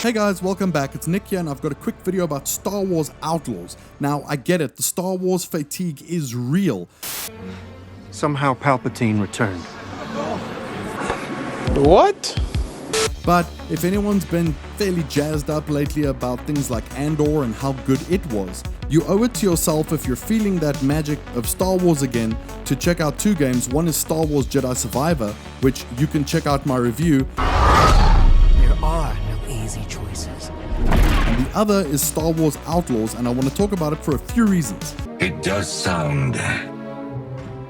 Hey guys, welcome back. It's Nick here and I've got a quick video about Star Wars Outlaws. Now, I get it, the Star Wars fatigue is real. Somehow Palpatine returned. What? But if anyone's been fairly jazzed up lately about things like Andor and how good it was, you owe it to yourself, if you're feeling that magic of Star Wars again, to check out two games. One is Star Wars Jedi Survivor, which you can check out my review. There are no easy choices. And the other is Star Wars Outlaws, and I want to talk about it for a few reasons. It does sound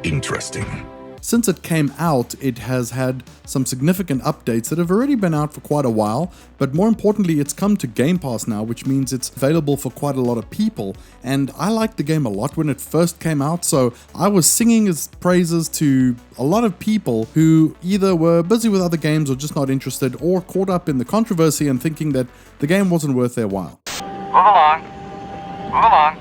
interesting. Since it came out, it has had some significant updates that have already been out for quite a while, but more importantly, it's come to Game Pass now, which means it's available for quite a lot of people, and I liked the game a lot when it first came out, so I was singing its praises to a lot of people who either were busy with other games or just not interested, or caught up in the controversy and thinking that the game wasn't worth their while. Move along.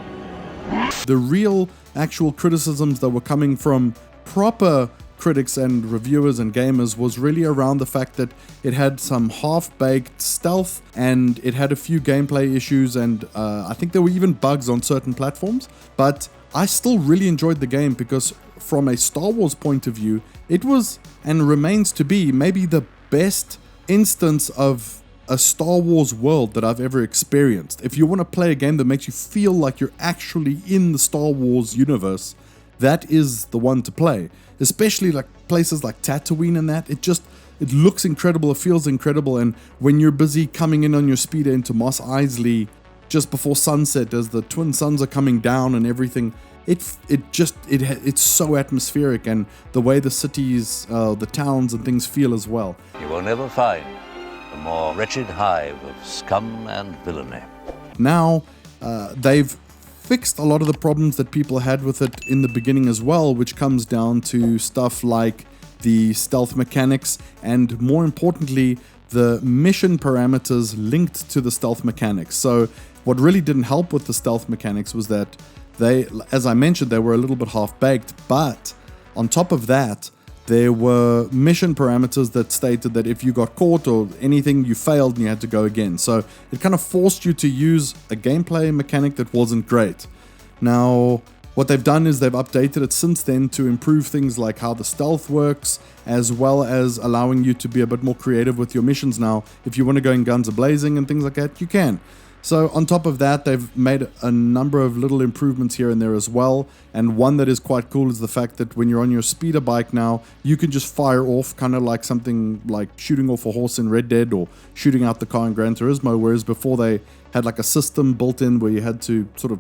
The real, actual criticisms that were coming from proper critics and reviewers and gamers was really around the fact that it had some half-baked stealth and it had a few gameplay issues, and I think there were even bugs on certain platforms, but I still really enjoyed the game because from a Star Wars point of view, it was and remains to be maybe the best instance of a Star Wars world that I've ever experienced. If you want to play a game that makes you feel like you're actually in the Star Wars universe, that is the one to play, especially like places like Tatooine and that. It looks incredible, it feels incredible, and when you're busy coming in on your speeder into Mos Eisley just before sunset as the twin suns are coming down and everything, it's so atmospheric, and the way the cities, the towns and things feel as well. You will never find a more wretched hive of scum and villainy. Now, they've fixed a lot of the problems that people had with it in the beginning as well, which comes down to stuff like the stealth mechanics and, more importantly, the mission parameters linked to the stealth mechanics. So what really didn't help with the stealth mechanics was that they, as I mentioned, they were a little bit half-baked, but on top of that, there were mission parameters that stated that if you got caught or anything, you failed and you had to go again. So it kind of forced you to use a gameplay mechanic that wasn't great. Now, what they've done is they've updated it since then to improve things like how the stealth works, as well as allowing you to be a bit more creative with your missions now. If you want to go in guns a-blazing and things like that, you can. So on top of that, they've made a number of little improvements here and there as well. And one that is quite cool is the fact that when you're on your speeder bike now, you can just fire off, kind of like something like shooting off a horse in Red Dead or shooting out the car in Gran Turismo, whereas before they had like a system built in where you had to sort of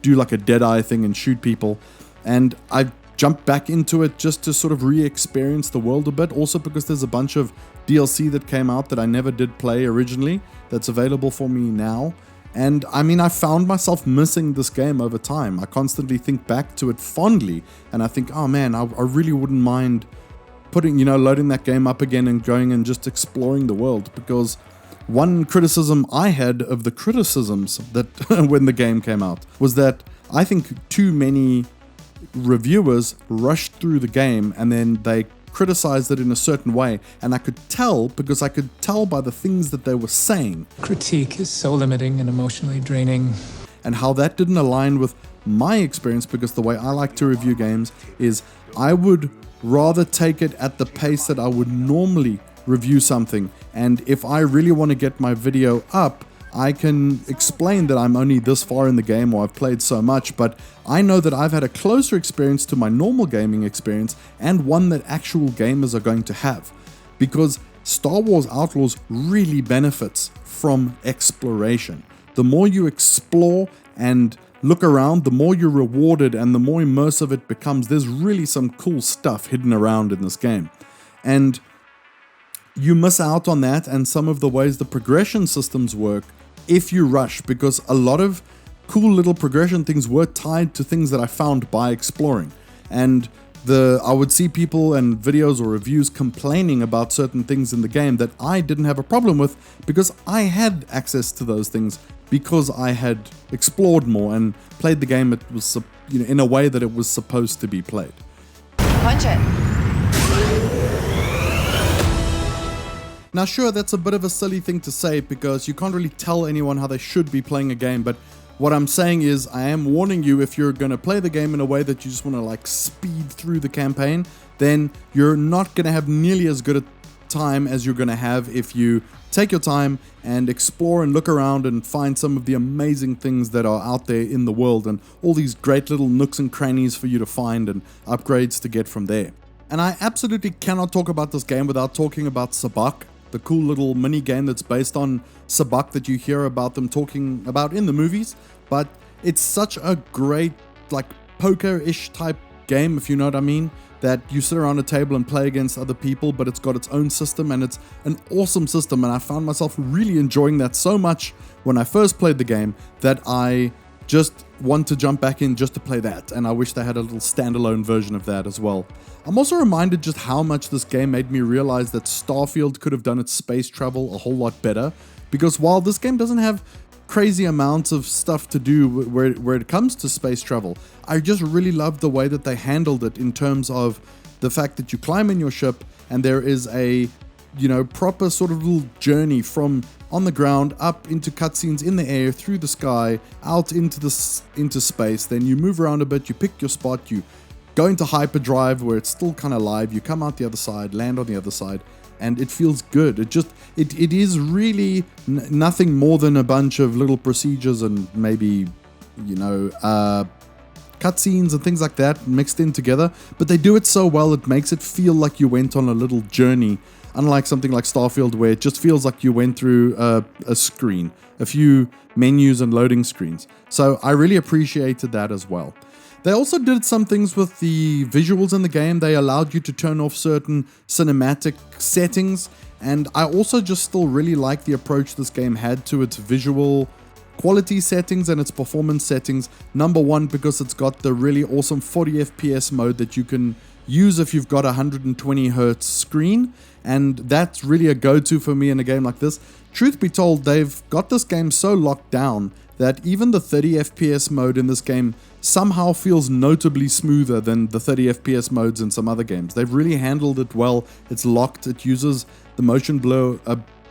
do like a Deadeye thing and shoot people. And I've jumped back into it just to sort of re-experience the world a bit, also because there's a bunch of DLC that came out that I never did play originally that's available for me now. And I mean, I found myself missing this game over time. I constantly think back to it fondly and I think, oh man, I really wouldn't mind loading that game up again and going and just exploring the world. Because one criticism I had of the criticisms that when the game came out was that I think too many reviewers rushed through the game and then they criticized it in a certain way, and I could tell because I could tell by the things that they were saying. Critique is so limiting and emotionally draining. And how that didn't align with my experience, because the way I like to review games is I would rather take it at the pace that I would normally review something, and if I really want to get my video up, I can explain that I'm only this far in the game or I've played so much, but I know that I've had a closer experience to my normal gaming experience and one that actual gamers are going to have. Because Star Wars Outlaws really benefits from exploration. The more you explore and look around, the more you're rewarded and the more immersive it becomes. There's really some cool stuff hidden around in this game. And you miss out on that and some of the ways the progression systems work if you rush, because a lot of cool little progression things were tied to things that I found by exploring. And I would see people and videos or reviews complaining about certain things in the game that I didn't have a problem with because I had access to those things because I had explored more and played the game in a way that it was supposed to be played. Punch it. Now sure, that's a bit of a silly thing to say because you can't really tell anyone how they should be playing a game, but what I'm saying is I am warning you, if you're going to play the game in a way that you just want to like speed through the campaign, then you're not going to have nearly as good a time as you're going to have if you take your time and explore and look around and find some of the amazing things that are out there in the world and all these great little nooks and crannies for you to find and upgrades to get from there. And I absolutely cannot talk about this game without talking about Sabak, the cool little mini game that's based on Sabak that you hear about them talking about in the movies. But it's such a great, like, poker-ish type game, if you know what I mean, that you sit around a table and play against other people, but it's got its own system and it's an awesome system. And I found myself really enjoying that so much when I first played the game that I just want to jump back in just to play that. And I wish they had a little standalone version of that as well. I'm also reminded just how much this game made me realize that Starfield could have done its space travel a whole lot better. Because while this game doesn't have crazy amounts of stuff to do where it comes to space travel, I just really love the way that they handled it in terms of the fact that you climb in your ship and there is a, you know, proper sort of little journey from on the ground up into cutscenes in the air, through the sky, out into space. Then you move around a bit, you pick your spot, you go into hyperdrive where it's still kind of live, you come out the other side, land on the other side, and it feels good. It is really nothing more than a bunch of little procedures and maybe, you know, cutscenes and things like that mixed in together. But they do it so well, it makes it feel like you went on a little journey. Unlike something like Starfield, where it just feels like you went through a screen, a few menus and loading screens. So I really appreciated that as well. They also did some things with the visuals in the game. They allowed you to turn off certain cinematic settings, and I also just still really like the approach this game had to its visual quality settings and its performance settings. Number one, because it's got the really awesome 40 FPS mode that you can use if you've got a 120 Hz screen, and that's really a go-to for me in a game like this. Truth be told, they've got this game so locked down that even the 30 FPS mode in this game somehow feels notably smoother than the 30 FPS modes in some other games. They've really handled it well. It's locked. It uses the motion blur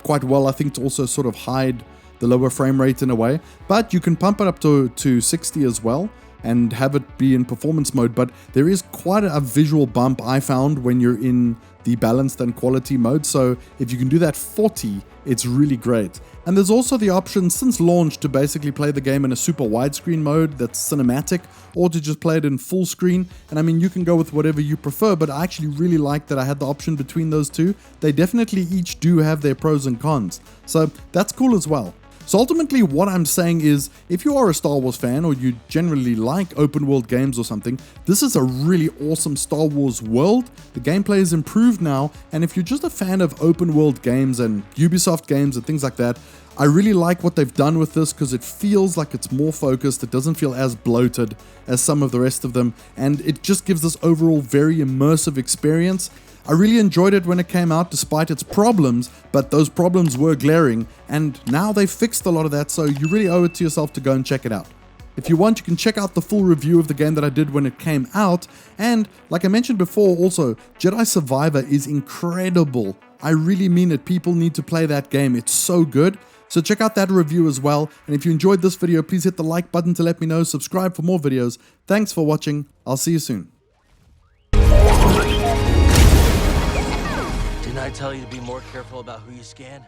quite well, I think, to also sort of hide the lower frame rate in a way. But you can pump it up to 60 as well and have it be in performance mode. But there is quite a visual bump I found when you're in the balanced and quality mode. So if you can do that 40, it's really great. And there's also the option since launch to basically play the game in a super widescreen mode that's cinematic, or to just play it in full screen. And I mean, you can go with whatever you prefer, but I actually really like that I had the option between those two. They definitely each do have their pros and cons. So that's cool as well. So ultimately what I'm saying is, if you are a Star Wars fan or you generally like open world games or something, this is a really awesome Star Wars world. The gameplay is improved now, and if you're just a fan of open world games and Ubisoft games and things like that, I really like what they've done with this because it feels like it's more focused. It doesn't feel as bloated as some of the rest of them, and it just gives this overall very immersive experience. I really enjoyed it when it came out despite its problems, but those problems were glaring, and now they've fixed a lot of that, so you really owe it to yourself to go and check it out. If you want, you can check out the full review of the game that I did when it came out, and like I mentioned before also, Jedi Survivor is incredible. I really mean it. People need to play that game. It's so good. So check out that review as well, and if you enjoyed this video, please hit the like button to let me know, subscribe for more videos. Thanks for watching. I'll see you soon. Didn't I tell you to be more careful about who you scan?